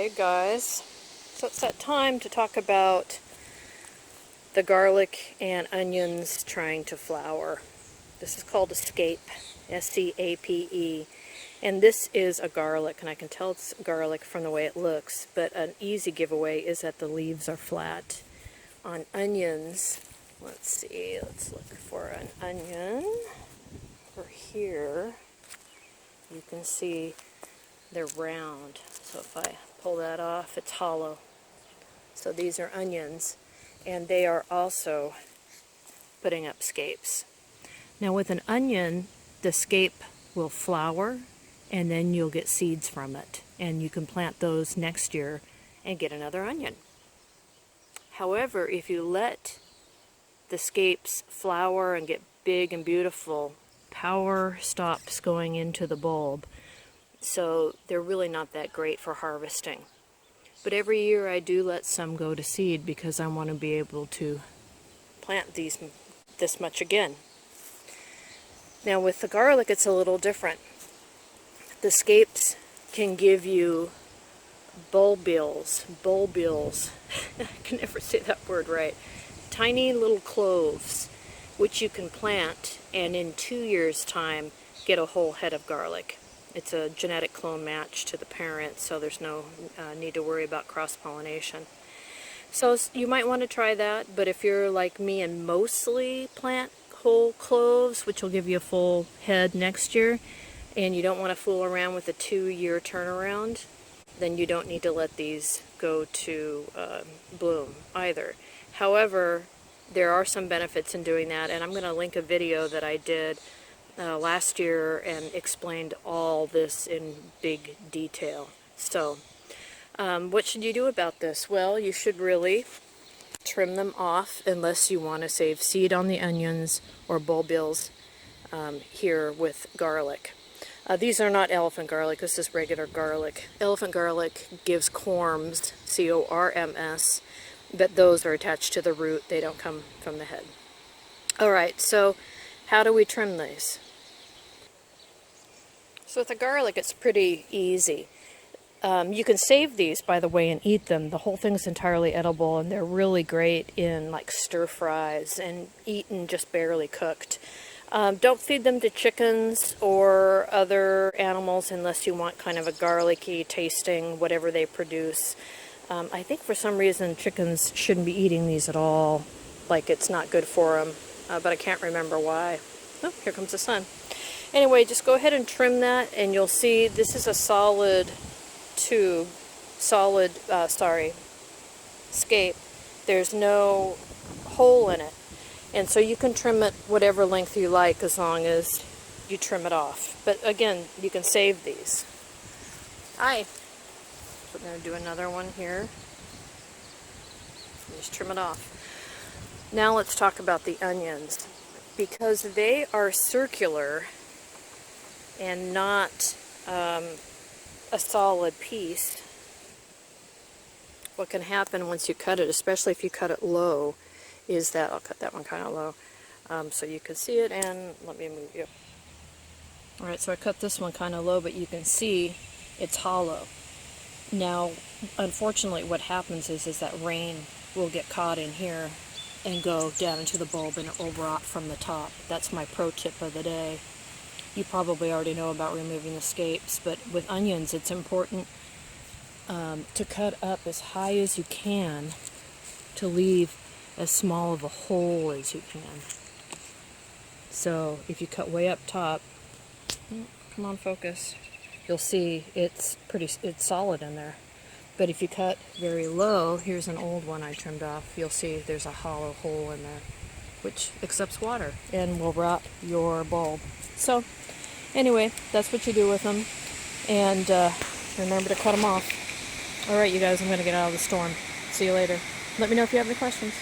Hey guys, so it's that time to talk about the garlic and onions trying to flower. This is called a scape, S-C-A-P-E, and this is a garlic, and I can tell it's garlic from the way it looks, but an easy giveaway is that the leaves are flat. On onions, let's see, let's look for an onion. Over here, you can see they're round, so if I pull that off, it's hollow. So these are onions, and they are also putting up scapes. Now with an onion, the scape will flower, and then you'll get seeds from it, and you can plant those next year and get another onion. However, if you let the scapes flower and get big and beautiful, power stops going into the bulb, so they're really not that great for harvesting. But every year I do let some go to seed because I want to be able to plant these this much again. Now with the garlic it's a little different. The scapes can give you bulbils. I can never say that word right. Tiny little cloves, which you can plant and in 2 years' time get a whole head of garlic. It's a genetic clone match to the parent, so there's no need to worry about cross-pollination. So you might want to try that, but if you're like me and mostly plant whole cloves, which will give you a full head next year, and you don't want to fool around with a 2-year turnaround, then you don't need to let these go to bloom either. However, there are some benefits in doing that, and I'm going to link a video that I did last year and explained all this in big detail. So, what should you do about this? Well, you should really trim them off unless you want to save seed on the onions or bulbils here with garlic. These are not elephant garlic, this is regular garlic. Elephant garlic gives corms, C-O-R-M-S, but those are attached to the root, they don't come from the head. Alright, so how do we trim these? So with the garlic, it's pretty easy. You can save these, by the way, and eat them. The whole thing's entirely edible, and they're really great in like stir fries and eaten just barely cooked. Don't feed them to chickens or other animals unless you want kind of a garlicky tasting whatever they produce. I think for some reason chickens shouldn't be eating these at all, like it's not good for them, but I can't remember why. Oh, here comes the sun. Anyway, just go ahead and trim that, and you'll see this is a solid tube, scape. There's no hole in it, and so you can trim it whatever length you like as long as you trim it off. But again, you can save these. So we're going to do another one here. Just trim it off. Now let's talk about the onions. Because they are circular and not a solid piece, what can happen once you cut it, especially if you cut it low, is that, I'll cut that one kind of low so you can see it, and let me move you. Alright, so I cut this one kind of low, but you can see it's hollow. Now, unfortunately what happens is that rain will get caught in here and go down into the bulb and it will rot from the top. That's my pro tip of the day. You probably already know about removing the scapes, but with onions it's important to cut up as high as you can to leave as small of a hole as you can. So if you cut way up top, come on, focus, you'll see it's solid in there. But if you cut very low, here's an old one I trimmed off, you'll see there's a hollow hole in there, which accepts water and will rot your bulb. So, anyway, that's what you do with them, and remember to cut them off. Alright, you guys, I'm going to get out of the storm. See you later. Let me know if you have any questions.